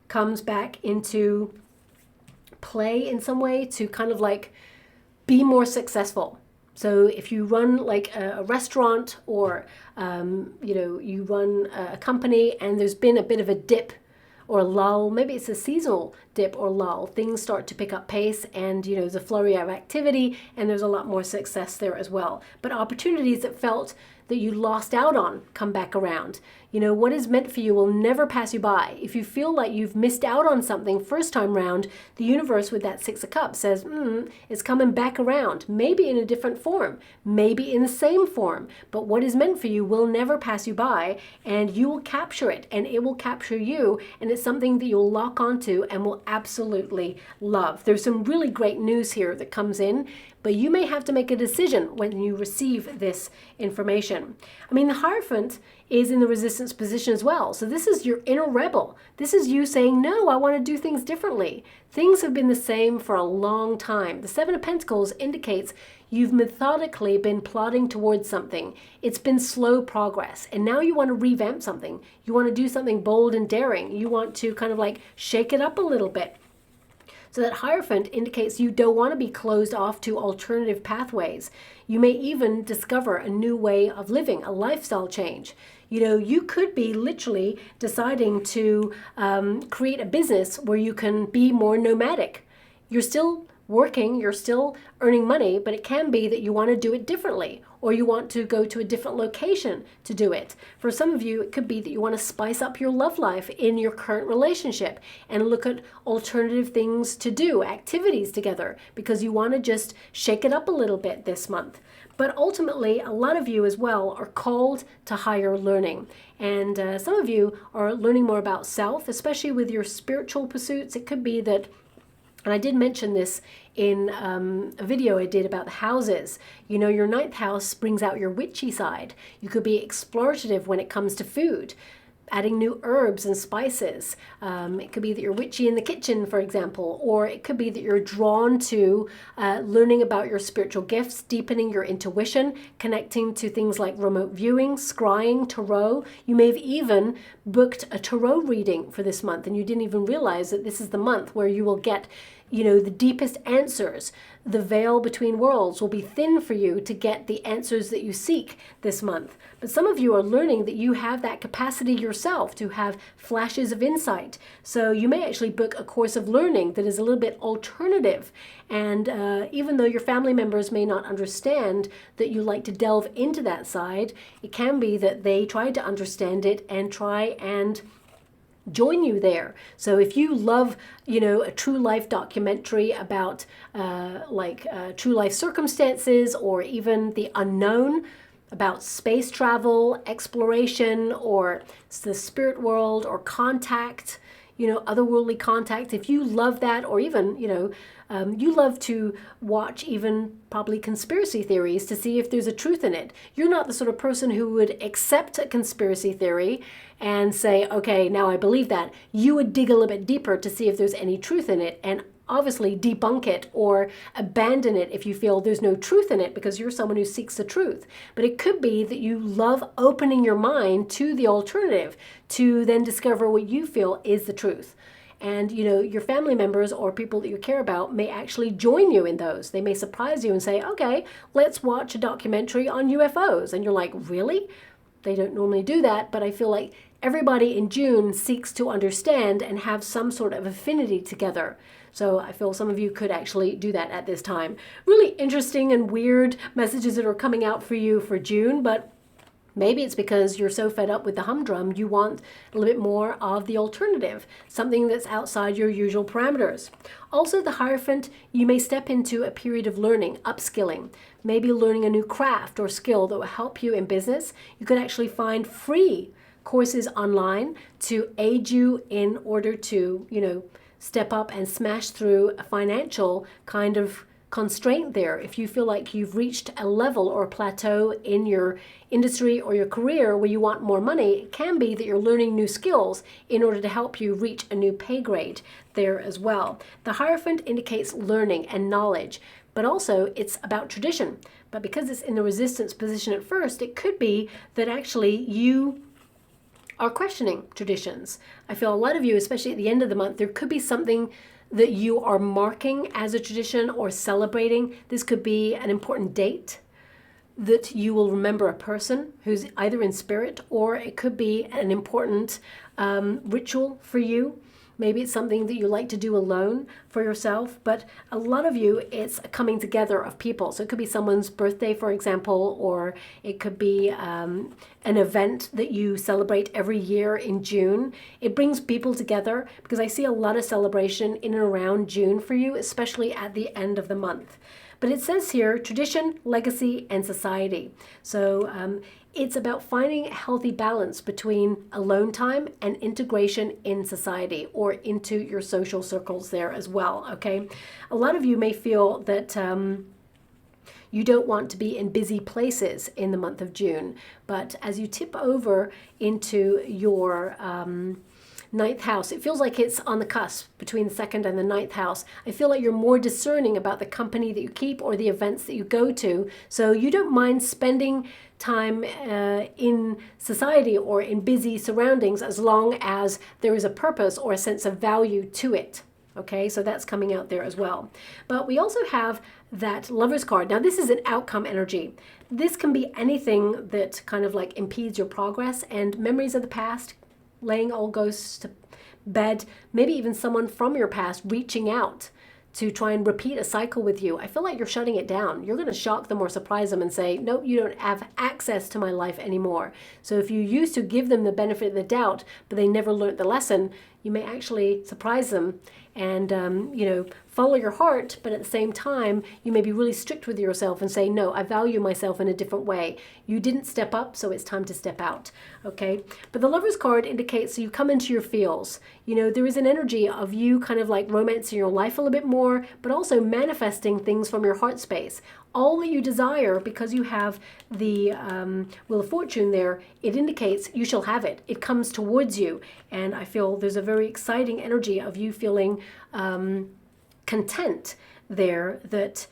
S1: comes back into play in some way to kind of like be more successful. So if you run like a restaurant or, you run a company and there's been a bit of a dip or lull, maybe it's a seasonal dip or lull. Things start to pick up pace, and there's a flurry of activity, and there's a lot more success there as well. But opportunities that felt that you lost out on come back around. What is meant for you will never pass you by. If you feel like you've missed out on something first time round, the universe with that Six of Cups says, it's coming back around, maybe in a different form, maybe in the same form, but what is meant for you will never pass you by, and you will capture it, and it will capture you, and it's something that you'll lock onto and will absolutely love. There's some really great news here that comes in, but you may have to make a decision when you receive this information. I mean, the Hierophant is in the resistance position as well. So this is your inner rebel. This is you saying, no, I want to do things differently. Things have been the same for a long time. The Seven of Pentacles indicates you've methodically been plodding towards something. It's been slow progress. And now you want to revamp something. You want to do something bold and daring. You want to kind of like shake it up a little bit. So that Hierophant indicates you don't want to be closed off to alternative pathways. You may even discover a new way of living, a lifestyle change. You could be literally deciding to create a business where you can be more nomadic. You're still working, you're still earning money, but it can be that you want to do it differently, or you want to go to a different location to do it. For some of you, it could be that you want to spice up your love life in your current relationship and look at alternative things to do, activities together, because you want to just shake it up a little bit this month. But ultimately, a lot of you as well are called to higher learning. And some of you are learning more about self, especially with your spiritual pursuits. It could be that, and I did mention this in a video I did about the houses. Your ninth house brings out your witchy side. You could be explorative when it comes to food, adding new herbs and spices. It could be that you're witchy in the kitchen, for example, or it could be that you're drawn to learning about your spiritual gifts, deepening your intuition, connecting to things like remote viewing, scrying, tarot. You may have even booked a tarot reading for this month, and you didn't even realize that this is the month where you will get the deepest answers. The veil between worlds will be thin for you to get the answers that you seek this month. But some of you are learning that you have that capacity yourself to have flashes of insight. So you may actually book a course of learning that is a little bit alternative. And even though your family members may not understand that you like to delve into that side, it can be that they try to understand it and try and join you there. So if you love, a true life documentary about true life circumstances, or even the unknown, about space travel, exploration, or the spirit world, or contact, otherworldly contact, if you love that, or even, you love to watch even probably conspiracy theories to see if there's a truth in it. You're not the sort of person who would accept a conspiracy theory and say, okay, now I believe that. You would dig a little bit deeper to see if there's any truth in it, and obviously debunk it or abandon it if you feel there's no truth in it, because you're someone who seeks the truth. But it could be that you love opening your mind to the alternative to then discover what you feel is the truth. And, your family members or people that you care about may actually join you in those. They may surprise you and say, okay, let's watch a documentary on UFOs. And you're like, really? They don't normally do that, but I feel like everybody in June seeks to understand and have some sort of affinity together. So I feel some of you could actually do that at this time. Really interesting and weird messages that are coming out for you for June, but maybe it's because you're so fed up with the humdrum, you want a little bit more of the alternative, something that's outside your usual parameters. Also, the Hierophant, you may step into a period of learning, upskilling, maybe learning a new craft or skill that will help you in business. You could actually find free courses online to aid you in order to, step up and smash through a financial kind of constraint there. If you feel like you've reached a level or a plateau in your industry or your career where you want more money, it can be that you're learning new skills in order to help you reach a new pay grade there as well. The Hierophant indicates learning and knowledge, but also it's about tradition. But because it's in the resistance position at first, it could be that actually you are questioning traditions. I feel a lot of you, especially at the end of the month, there could be something that you are marking as a tradition or celebrating. This could be an important date that you will remember a person who's either in spirit, or it could be an important ritual for you. Maybe it's something that you like to do alone for yourself, but a lot of you, it's a coming together of people. So it could be someone's birthday, for example, or it could be an event that you celebrate every year in June. It brings people together because I see a lot of celebration in and around June for you, especially at the end of the month. But it says here, tradition, legacy, and society. So it's about finding a healthy balance between alone time and integration in society or into your social circles there as well, okay? A lot of you may feel that you don't want to be in busy places in the month of June, but as you tip over into your ninth house, it feels like it's on the cusp between the second and the ninth house. I feel like you're more discerning about the company that you keep or the events that you go to. So you don't mind spending time in society or in busy surroundings as long as there is a purpose or a sense of value to it. Okay, so that's coming out there as well. But we also have that Lover's card. Now this is an outcome energy. This can be anything that kind of like impedes your progress, and memories of the past, laying all ghosts to bed, maybe even someone from your past reaching out to try and repeat a cycle with you. I feel like you're shutting it down. You're going to shock them or surprise them and say, nope, you don't have access to my life anymore. So if you used to give them the benefit of the doubt, but they never learned the lesson, you may actually surprise them and, follow your heart, but at the same time, you may be really strict with yourself and say, no, I value myself in a different way. You didn't step up, so it's time to step out, okay? But the Lover's card indicates you come into your feels. There is an energy of you kind of like romancing your life a little bit more, but also manifesting things from your heart space. All that you desire, because you have the Wheel of Fortune there, it indicates you shall have it. It comes towards you. And I feel there's a very exciting energy of you feeling content there, that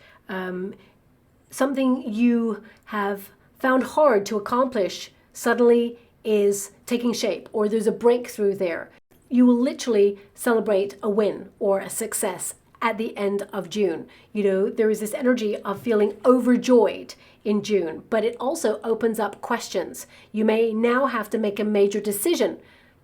S1: something you have found hard to accomplish suddenly is taking shape, or there's a breakthrough there. You will literally celebrate a win or a success at the end of June. There is this energy of feeling overjoyed in June, but it also opens up questions. You may now have to make a major decision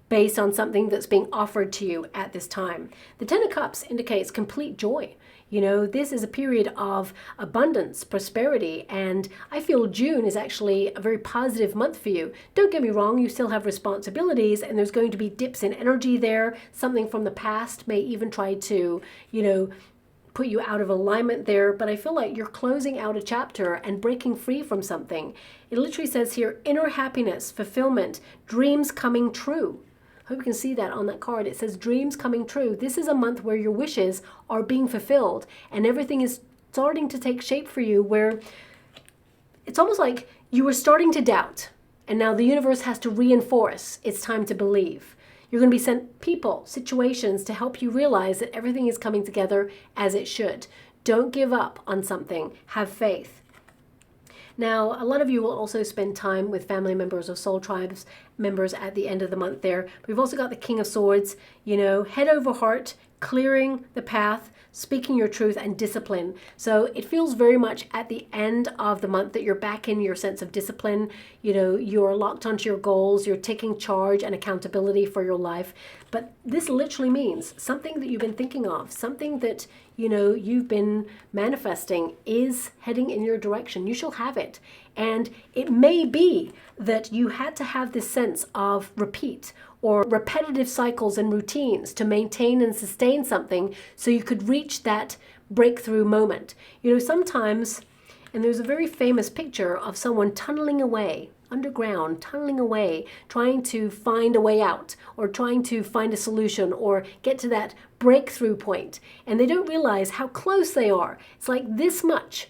S1: based on something that's being offered to you at this time. The Ten of Cups indicates complete joy. This is a period of abundance, prosperity, and I feel June is actually a very positive month for you. Don't get me wrong, you still have responsibilities, and there's going to be dips in energy there. Something from the past may even try to, put you out of alignment there, but I feel like you're closing out a chapter and breaking free from something. It literally says here, inner happiness, fulfillment, dreams coming true. Hope you can see that on that card. It says dreams coming true. This is a month where your wishes are being fulfilled and everything is starting to take shape for you, where it's almost like you were starting to doubt and now the universe has to reinforce it's time to believe. You're going to be sent people, situations to help you realize that everything is coming together as it should. Don't give up on something. Have faith. Now, a lot of you will also spend time with family members or soul tribes members at the end of the month there. We've also got the King of Swords, head over heart, clearing the path, speaking your truth, and discipline. So it feels very much at the end of the month that you're back in your sense of discipline. You're locked onto your goals, you're taking charge and accountability for your life. But this literally means something that you've been thinking of, something that you've been manifesting is heading in your direction. You shall have it. And it may be that you had to have this sense of repeat or repetitive cycles and routines to maintain and sustain something so you could reach that breakthrough moment. Sometimes, and there's a very famous picture of someone tunneling away, underground, tunneling away, trying to find a way out or trying to find a solution or get to that breakthrough point. And they don't realize how close they are. It's like this much.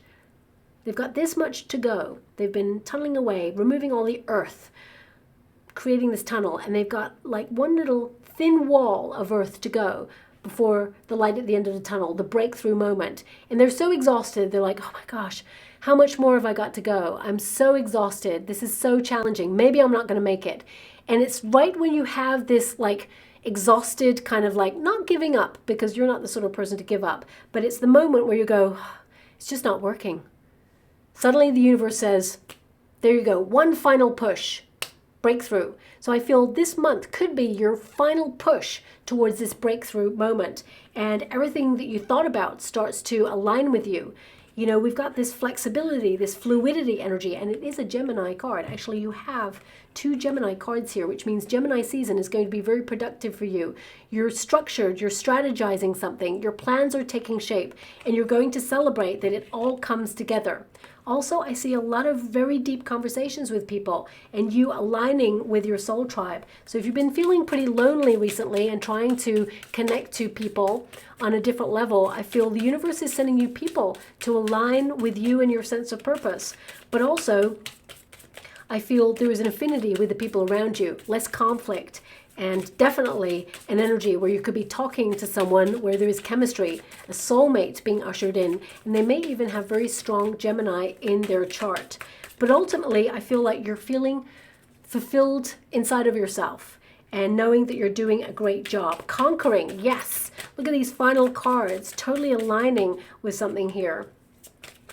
S1: They've got this much to go. They've been tunneling away, removing all the earth, creating this tunnel, and they've got like one little thin wall of earth to go before the light at the end of the tunnel, the breakthrough moment. And they're so exhausted, they're like, oh my gosh, how much more have I got to go? I'm so exhausted. This is so challenging. Maybe I'm not going to make it. And it's right when you have this like exhausted kind of like not giving up, because you're not the sort of person to give up, but it's the moment where you go, it's just not working. Suddenly the universe says, there you go, one final push. breakthrough. So I feel this month could be your final push towards this breakthrough moment, and everything that you thought about starts to align with you. You know, we've got this flexibility, this fluidity energy, and it is a Gemini card. Actually, you have 2 Gemini cards here, which means Gemini season is going to be very productive for you. You're structured, you're strategizing something, your plans are taking shape, and you're going to celebrate that it all comes together. Also, I see a lot of very deep conversations with people and you aligning with your soul tribe. So if you've been feeling pretty lonely recently and trying to connect to people on a different level, I feel the universe is sending you people to align with you and your sense of purpose. But also, I feel there is an affinity with the people around you, less conflict, and definitely an energy where you could be talking to someone where there is chemistry, a soulmate being ushered in, and they may even have very strong Gemini in their chart. But ultimately, I feel like you're feeling fulfilled inside of yourself and knowing that you're doing a great job. Conquering, yes. Look at these final cards, totally aligning with something here.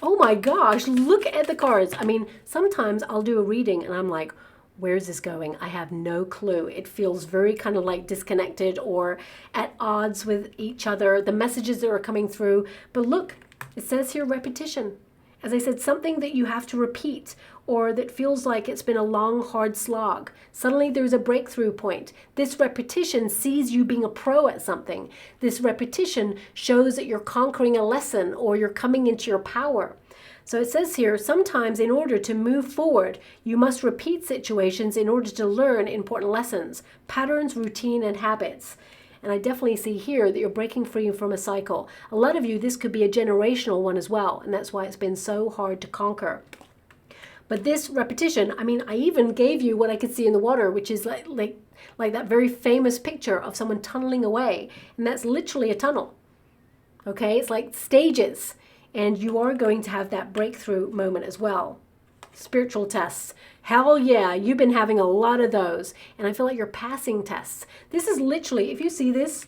S1: Oh my gosh, look at the cards. I mean, sometimes I'll do a reading and I'm like, where's this going? I have no clue. It feels very kind of like disconnected or at odds with each other, the messages that are coming through. But look, it says here repetition. As I said, something that you have to repeat or that feels like it's been a long, hard slog. Suddenly there's a breakthrough point. This repetition sees you being a pro at something. This repetition shows that you're conquering a lesson or you're coming into your power. So it says here, sometimes in order to move forward, you must repeat situations in order to learn important lessons, patterns, routine, and habits. And I definitely see here that you're breaking free from a cycle. A lot of you, this could be a generational one as well, and that's why it's been so hard to conquer. But this repetition, I mean, I even gave you what I could see in the water, which is like that very famous picture of someone tunneling away, and that's literally a tunnel. Okay, it's like stages. And you are going to have that breakthrough moment as well. Spiritual tests. Hell yeah, you've been having a lot of those. And I feel like you're passing tests. This is literally, if you see this,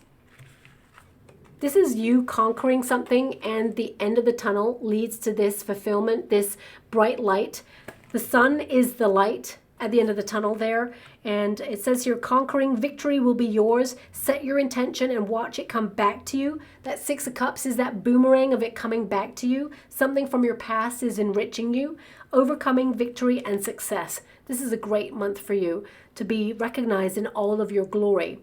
S1: this is you conquering something and the end of the tunnel leads to this fulfillment, this bright light. The sun is the light at the end of the tunnel there. And it says here, conquering victory will be yours. Set your intention and watch it come back to you. That 6 of Cups is that boomerang of it coming back to you. Something from your past is enriching you. Overcoming victory and success. This is a great month for you to be recognized in all of your glory.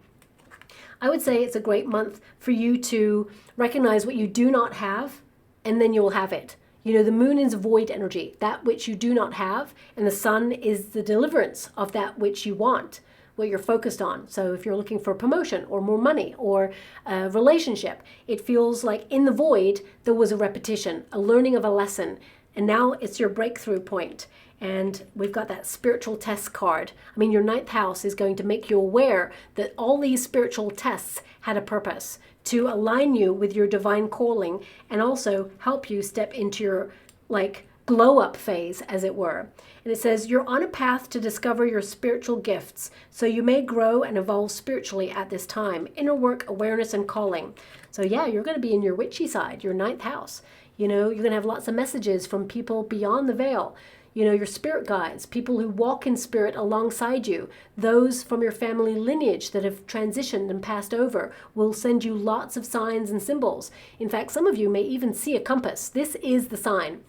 S1: I would say it's a great month for you to recognize what you do not have, and then you will have it. You know, the moon is void energy, that which you do not have, and the sun is the deliverance of that which you want, what you're focused on. So if you're looking for promotion or more money or a relationship, it feels like in the void, there was a repetition, a learning of a lesson, and now it's your breakthrough point. And we've got that spiritual test card. I mean, your 9th house is going to make you aware that all these spiritual tests had a purpose to align you with your divine calling and also help you step into your like glow up phase, as it were. And it says you're on a path to discover your spiritual gifts, so you may grow and evolve spiritually at this time. Inner work, awareness, and calling. So yeah, you're going to be in your witchy side, your 9th house. You know, you're going to have lots of messages from people beyond the veil. You know, your spirit guides, people who walk in spirit alongside you, those from your family lineage that have transitioned and passed over will send you lots of signs and symbols. In fact, some of you may even see a compass. This is the sign.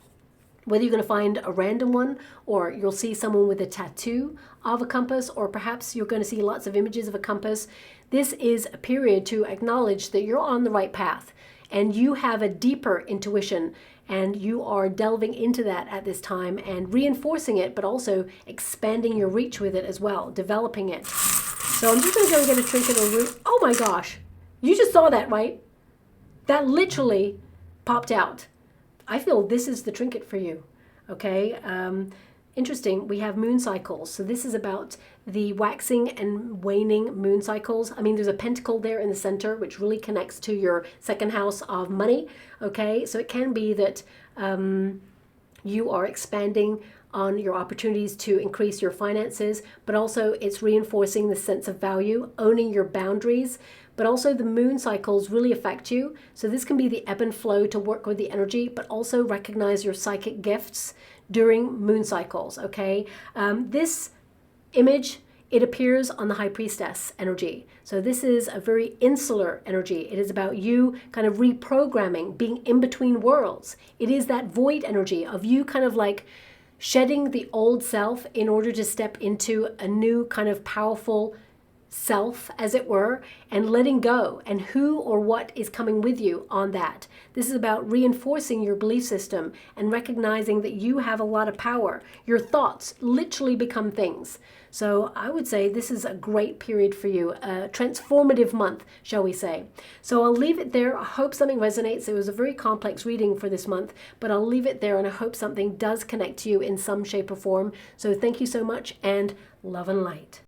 S1: Whether you're going to find a random one or you'll see someone with a tattoo of a compass, or perhaps you're going to see lots of images of a compass, this is a period to acknowledge that you're on the right path and you have a deeper intuition. And you are delving into that at this time and reinforcing it, but also expanding your reach with it as well, developing it. So I'm just going to go and get a trinket or root. Oh my gosh. You just saw that, right? That literally popped out. I feel this is the trinket for you. Okay. Interesting. We have moon cycles. So this is about the waxing and waning moon cycles. I mean, there's a pentacle there in the center, which really connects to your 2nd house of money. Okay. So it can be that you are expanding on your opportunities to increase your finances, but also it's reinforcing the sense of value, owning your boundaries. But also the moon cycles really affect you. So this can be the ebb and flow to work with the energy, but also recognize your psychic gifts during moon cycles, okay? This image, it appears on the High Priestess energy. So this is a very insular energy. It is about you kind of reprogramming, being in between worlds. It is that void energy of you kind of like shedding the old self in order to step into a new kind of powerful self, as it were, and letting go and who or what is coming with you on that. This is about reinforcing your belief system and recognizing that you have a lot of power. Your thoughts literally become things. So I would say this is a great period for you, a transformative month, shall we say. So I'll leave it there. I hope something resonates. It was a very complex reading for this month, but I'll leave it there and I hope something does connect to you in some shape or form. So thank you so much and love and light.